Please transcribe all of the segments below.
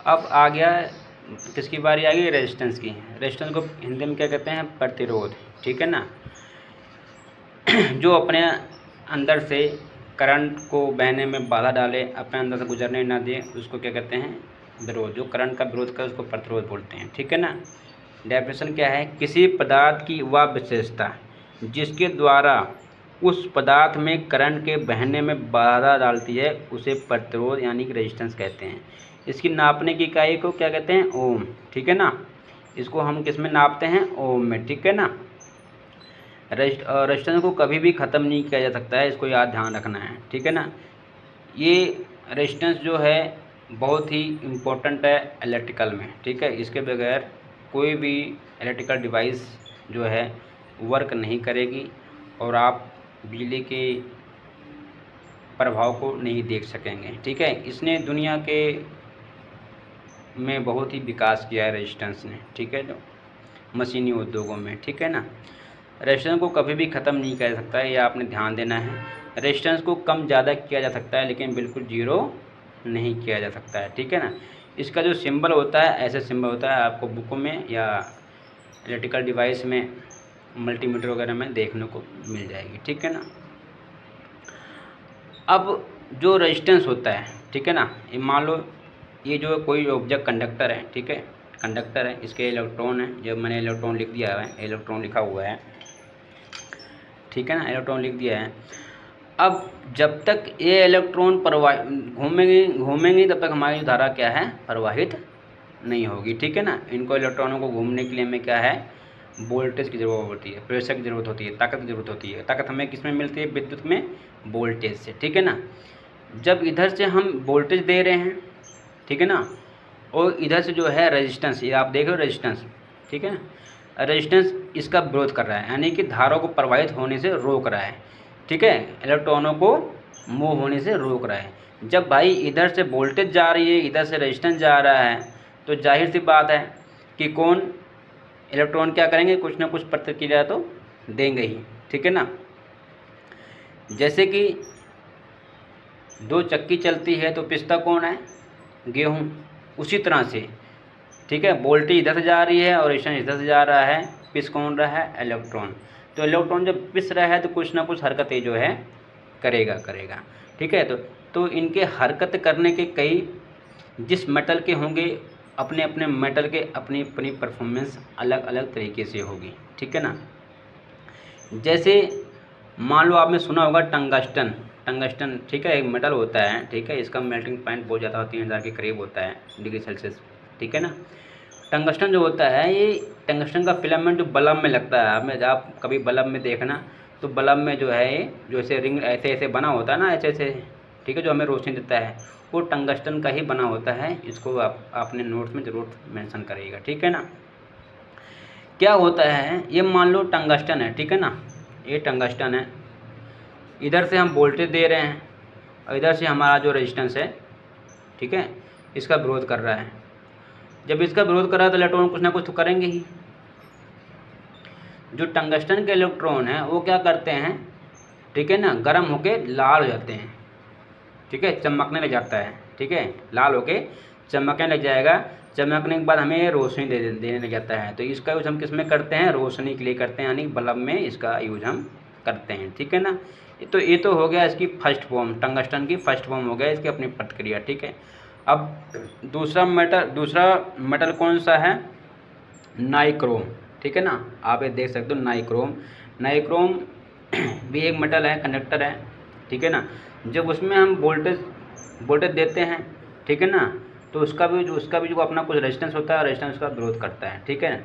अब आ गया, किसकी बारी आ गई, रेजिस्टेंस की। रेजिस्टेंस को हिंदी में क्या कहते हैं, प्रतिरोध, ठीक है ना। जो अपने अंदर से करंट को बहने में बाधा डाले, अपने अंदर से गुजरने ना दे, उसको क्या कहते हैं, विरोध। जो करंट का विरोध करे उसको प्रतिरोध बोलते हैं, ठीक है ना। डेफिनेशन क्या है, किसी पदार्थ की वह विशेषता जिसके द्वारा उस पदार्थ में करंट के बहने में बाधा डालती है उसे प्रतिरोध यानी कि रेजिस्टेंस कहते हैं। इसकी नापने की इकाई को क्या कहते हैं, ओम, ठीक है ना। इसको हम किस में नापते हैं, ओम में, ठीक है ना। रेजिस्टेंस को कभी भी ख़त्म नहीं किया जा सकता है, इसको याद ध्यान रखना है, ठीक है ना। ये रेजिस्टेंस जो है बहुत ही इम्पोर्टेंट है इलेक्ट्रिकल में, ठीक है। इसके बगैर कोई भी इलेक्ट्रिकल डिवाइस जो है वर्क नहीं करेगी और आप बिजली के प्रभाव को नहीं देख सकेंगे, ठीक है। इसने दुनिया के में बहुत ही विकास किया है रेजिस्टेंस ने, ठीक है, जो मशीनी उद्योगों में, ठीक है ना। रेजिस्टेंस को कभी भी ख़त्म नहीं किया जा सकता है, यह आपने ध्यान देना है। रेजिस्टेंस को कम ज़्यादा किया जा सकता है लेकिन बिल्कुल जीरो नहीं किया जा सकता है, ठीक है ना। इसका जो सिंबल होता है, ऐसे सिंबल होता है, आपको बुकों में या इलेक्ट्रिकल डिवाइस में, मल्टीमीटर वगैरह में देखने को मिल जाएगी, ठीक है ना। अब जो रेजिस्टेंस होता है, ठीक है ना, ये मान लो ये जो कोई ऑब्जेक्ट कंडक्टर है, ठीक है, कंडक्टर है, इसके इलेक्ट्रॉन है, जब मैंने इलेक्ट्रॉन लिख दिया है, इलेक्ट्रॉन लिखा हुआ है, ठीक है ना, इलेक्ट्रॉन लिख दिया है। अब जब तक ये इलेक्ट्रॉन घूमेंगे तब तक हमारी धारा क्या है, प्रवाहित नहीं होगी, ठीक है ना। इनको इलेक्ट्रॉनों को घूमने के लिए हमें क्या है, वोल्टेज की ज़रूरत होती है, प्रेशर की ज़रूरत होती है, ताकत की ज़रूरत होती है। ताकत हमें किस में मिलती है, विद्युत में, वोल्टेज से, ठीक है ना। जब इधर से हम वोल्टेज दे रहे हैं, ठीक है ना, और इधर से जो है रेजिस्टेंस, ये आप देख रहे हो रेजिस्टेंस, ठीक है ना, रेजिस्टेंस इसका विरोध कर रहा है, यानी कि धाराओं को प्रवाहित होने से रोक रहा है, ठीक है, इलेक्ट्रॉनों को मूव होने से रोक रहा है। जब भाई इधर से वोल्टेज जा रही है, इधर से रेजिस्टेंस जा रहा है, तो जाहिर सी बात है कि कौन, इलेक्ट्रॉन क्या करेंगे, कुछ ना कुछ प्रतिक्रिया तो देंगे ही, ठीक है ना। जैसे कि दो चक्की चलती है तो पिसता कौन है, गेहूँ। उसी तरह से, ठीक है, वोल्टेज इधर से जा रही है और रेजिस्टेंस इधर से जा रहा है, पिस कौन रहा है, इलेक्ट्रॉन। तो इलेक्ट्रॉन जब पिस रहा है तो कुछ ना कुछ हरकतें जो है करेगा, ठीक है। तो इनके हरकत करने के कई, जिस मेटल के होंगे अपने अपने मेटल के अपनी अपनी परफॉर्मेंस अलग अलग तरीके से होगी, ठीक है ना। जैसे मान लो आपने सुना होगा टंगस्टन, ठीक है, एक मेटल होता है, ठीक है, इसका मेल्टिंग पॉइंट बहुत ज़्यादा 3000 के करीब होता है डिग्री सेल्सियस, ठीक है ना। टंगस्टन जो होता है, ये टंगस्टन का फिलामेंट जो बल्ब में लगता है, आप कभी बल्ब में देखना, तो बल्ब में जो है ये जो ऐसे रिंग ऐसे ऐसे बना होता है ना, ऐसे ऐसे, ठीक है, जो हमें रोशनी देता है, वो टंगस्टन का ही बना होता है। इसको आप अपने नोट्स में ज़रूर मेंशन करिएगा, ठीक है ना। क्या होता है, ये मान लो टंगस्टन है, ठीक है ना, ये टंगस्टन है, इधर से हम वोल्टेज दे रहे हैं और इधर से हमारा जो रेजिस्टेंस है, ठीक है, इसका विरोध कर रहा है। जब इसका विरोध कर रहा है तो इलेक्ट्रॉन कुछ ना कुछ तो करेंगे ही। जो टंगस्टन के इलेक्ट्रॉन हैं वो क्या करते हैं, ठीक है ना, गर्म होके लाल हो जाते हैं, ठीक है, चमकने लग जाता है, ठीक है, लाल होके चमकने लग जाएगा। चमकने के बाद हमें रोशनी देने लग जाता है। तो इसका यूज़ हम किस में करते हैं, रोशनी के लिए करते हैं, यानी बल्ब में इसका यूज़ हम करते हैं, ठीक है ना। तो ये तो हो गया इसकी फर्स्ट फॉर्म, टंगस्टन की फर्स्ट फॉर्म हो गया इसकी अपनी प्रतिक्रिया, ठीक है। अब दूसरा मेटल कौन सा है, नाइक्रोम, ठीक है ना, आप ये देख सकते हो नाइक्रोम भी एक मेटल है, कंडक्टर है, ठीक है ना। जब उसमें हम वोल्टेज देते हैं, ठीक है ना, तो उसका भी जो अपना कुछ रेजिस्टेंस होता है, रेजिस्टेंस का विरोध करता है, ठीक है।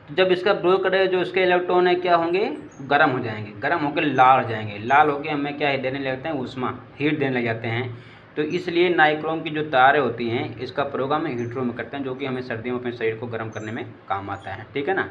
जब इसका विरोध करेगा, जो इसके इलेक्ट्रॉन है क्या होंगे, गर्म हो जाएंगे, गर्म होकर लाल हो जाएंगे, लाल होकर हमें क्या देने लगते हैं, उष्मा, हीट देने लग जाते हैं। तो इसलिए नाइक्रोम की जो तारें होती हैं, इसका प्रयोग हम हीटरों में करते हैं, जो कि हमें सर्दियों में अपने शरीर को गर्म करने में काम आता है, ठीक है ना।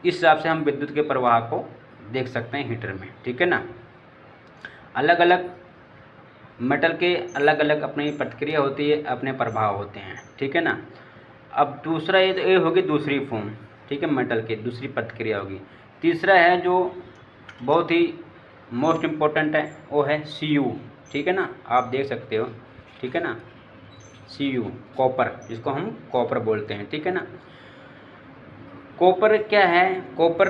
इस हिसाब से हम विद्युत के प्रवाह को देख सकते हैं हीटर में, ठीक है ना। अलग अलग मेटल के अलग अलग अपनी प्रतिक्रिया होती है, अपने प्रभाव होते हैं, ठीक है ना। अब दूसरा ये होगी दूसरी फॉर्म, ठीक है, मेटल की दूसरी प्रतिक्रिया होगी। तीसरा है जो बहुत ही मोस्ट इम्पोर्टेंट है, वो है Cu, ठीक है ना, आप देख सकते हो, ठीक है ना, Cu कॉपर, जिसको हम कॉपर बोलते हैं, ठीक है ना। कॉपर क्या है, कॉपर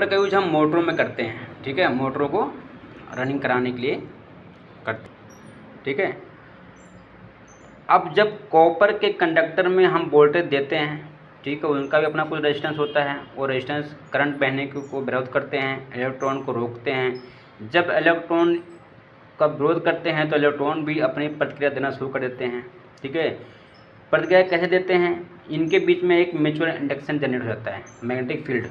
का यूज हम मोटरों में करते हैं, ठीक है, मोटरों को रनिंग कराने के लिए करते हैं, ठीक है। अब जब कॉपर के कंडक्टर में हम वोल्टेज देते हैं, ठीक है, उनका भी अपना कुछ रेजिस्टेंस होता है, वो रेजिस्टेंस करंट बहने को विरोध करते हैं, इलेक्ट्रॉन को रोकते हैं। जब इलेक्ट्रॉन का विरोध करते हैं तो इलेक्ट्रॉन भी अपनी प्रतिक्रिया देना शुरू कर देते हैं, ठीक है। प्रतिक्रिया कैसे देते हैं, इनके बीच में एक म्यूचुअल इंडक्शन जनरेट हो जाता है, मैग्नेटिक फील्ड,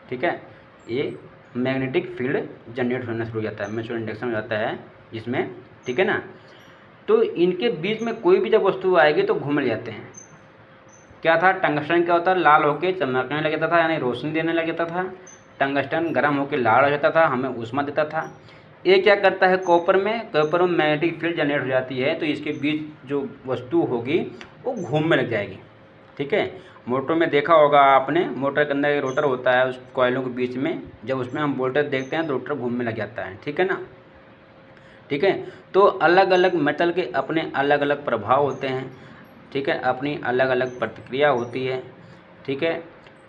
ठीक है, ये मैग्नेटिक फील्ड जनरेट होना शुरू हो जाता है, म्यूचुअल इंडक्शन हो जाता है जिसमें, ठीक है ना। तो इनके बीच में कोई भी जब वस्तु आएगी तो घूमने जाते हैं। क्या था, टंगस्टन क्या होता है, लाल होकर चमकने लग जाता था, यानी रोशनी देने लग जाता था। टंगस्टन गर्म होकर लाल हो जाता था, हमें ऊष्मा देता था। ये क्या करता है, कॉपर में मैग्नेटिक फील्ड जनरेट हो जाती है, तो इसके बीच जो वस्तु होगी वो घूमने लग जाएगी, ठीक है। मोटर में देखा होगा आपने, मोटर के अंदर एक रोटर होता है उस कॉइलों के बीच में, जब उसमें हम वोल्टेज देखते हैं तो रोटर घूमने लग जाता है, ठीक है ना, ठीक है। तो अलग अलग मेटल के अपने अलग अलग प्रभाव होते हैं, ठीक है, अपनी अलग अलग प्रतिक्रिया होती है, ठीक है।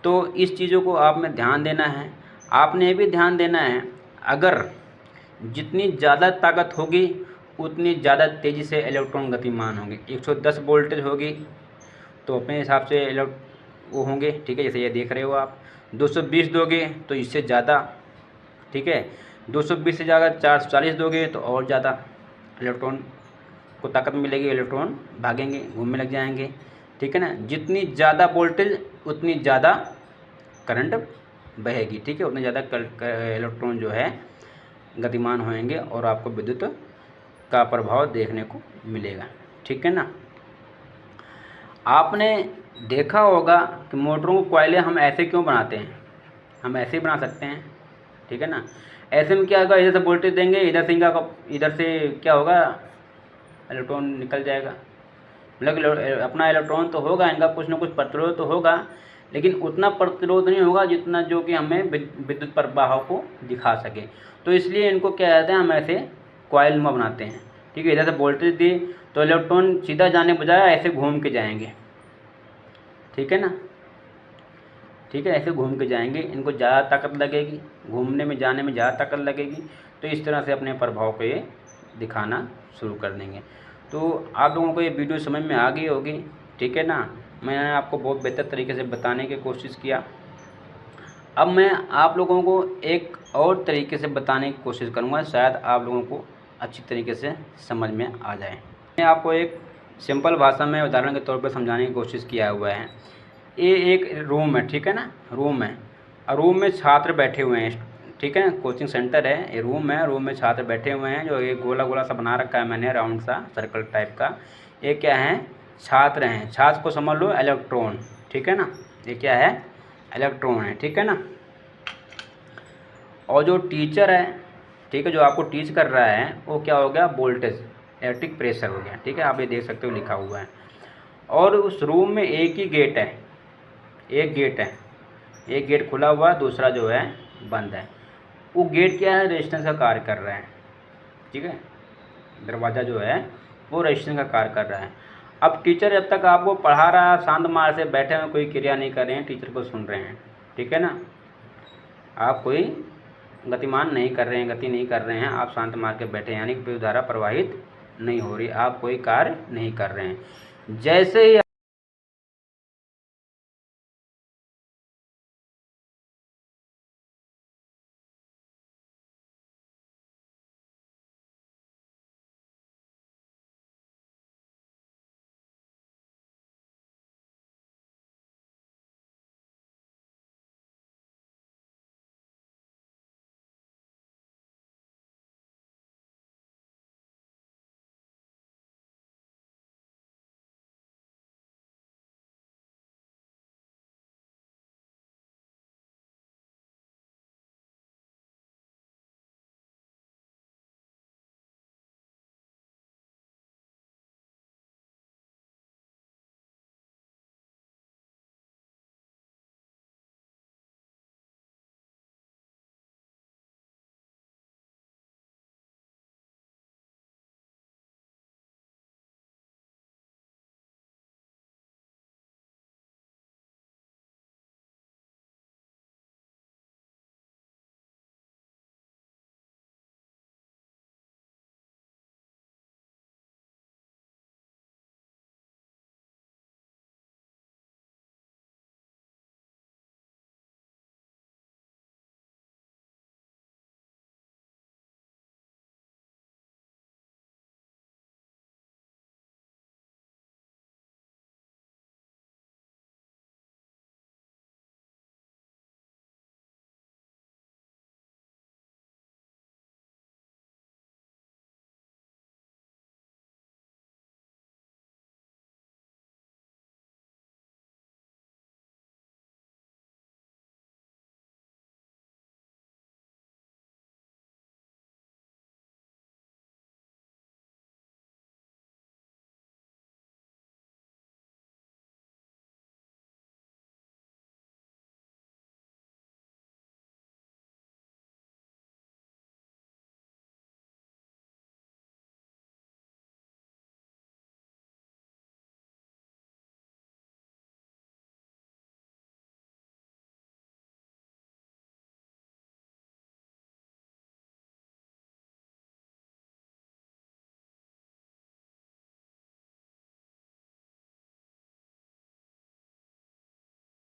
तो इस चीज़ों को आप में ध्यान देना है। आपने ये भी ध्यान देना है, अगर जितनी ज़्यादा ताकत होगी उतनी ज़्यादा तेज़ी से इलेक्ट्रॉन गतिमान होंगे। 110 वोल्टेज होगी तो अपने हिसाब से वो होंगे, ठीक है, जैसे ये देख रहे हो आप। 220 दोगे तो इससे ज़्यादा, ठीक है। 220 से ज़्यादा 440 दोगे तो और ज़्यादा इलेक्ट्रॉन को ताकत मिलेगी, इलेक्ट्रॉन भागेंगे, घूमने लग जाएंगे, ठीक है ना। जितनी ज़्यादा वोल्टेज उतनी ज़्यादा करंट बहेगी, ठीक है, उतने ज़्यादा इलेक्ट्रॉन जो है गतिमान होएंगे और आपको विद्युत का प्रभाव देखने को मिलेगा, ठीक है ना। आपने देखा होगा कि मोटरों को कॉइलें हम ऐसे क्यों बनाते हैं, हम ऐसे ही बना सकते हैं, ठीक है ना। ऐसे में क्या होगा, इधर से वोल्टेज देंगे, इधर से क्या होगा, इलेक्ट्रॉन निकल जाएगा, मतलब अपना इलेक्ट्रॉन तो होगा, इनका कुछ ना कुछ प्रतिरोध तो होगा, लेकिन उतना प्रतिरोध नहीं होगा जितना जो कि हमें विद्युत प्रवाह को दिखा सके। तो इसलिए इनको क्या कहते हैं, हम ऐसे कॉइल में बनाते हैं, ठीक है। इधर से वोल्टेज दी तो इलेक्ट्रॉन सीधा जाने बजाय ऐसे घूम के जाएंगे, ठीक है ना, ठीक है, ऐसे घूम के जाएंगे, इनको ज़्यादा ताकत लगेगी, घूमने में जाने में ज़्यादा ताकत लगेगी, तो इस तरह से अपने प्रभाव को ये दिखाना शुरू कर देंगे। तो आप लोगों को ये वीडियो समझ में आ गई होगी, ठीक है ना। मैंने आपको बहुत बेहतर तरीके से बताने की कोशिश किया। अब मैं आप लोगों को एक और तरीके से बताने की कोशिश करूँगा, शायद आप लोगों को अच्छी तरीके से समझ में आ जाए। मैं आपको एक सिंपल भाषा में उदाहरण के तौर पर समझाने की कोशिश किया हुआ है। ये एक रूम है, ठीक है ना, रूम है, और रूम में छात्र बैठे हुए हैं, ठीक है, कोचिंग सेंटर है, ये रूम है, रूम में छात्र बैठे हुए हैं। जो ये गोला गोला सा बना रखा है मैंने, राउंड सा सर्कल टाइप का, ये क्या है, छात्र हैं। छात्र को समझ लो इलेक्ट्रॉन, ठीक है ना, ये क्या है, इलेक्ट्रॉन है, ठीक है ना। और जो टीचर है, ठीक है, जो आपको टीच कर रहा है, वो क्या हो गया, वोल्टेज, इलेक्ट्रिक प्रेशर हो गया, ठीक है, आप ये देख सकते हो लिखा हुआ है। और उस रूम में एक ही गेट है, एक गेट है, एक गेट खुला हुआ है, दूसरा जो है बंद है। वो गेट क्या है, रेजिस्टेंस का कार्य कर रहा है, ठीक है, दरवाज़ा जो है वो रेजिस्टेंस का कार्य कर रहा है। अब टीचर जब तक आपको पढ़ा रहा है, शांत मान से बैठे हुए, कोई क्रिया नहीं कर रहे हैं, टीचर को सुन रहे हैं, ठीक है ना। आप कोई गतिमान नहीं कर रहे हैं, गति नहीं कर रहे हैं, आप शांत मार के बैठे हैं, यानी विद्युत धारा प्रवाहित नहीं हो रही, आप कोई कार्य नहीं कर रहे हैं। जैसे ही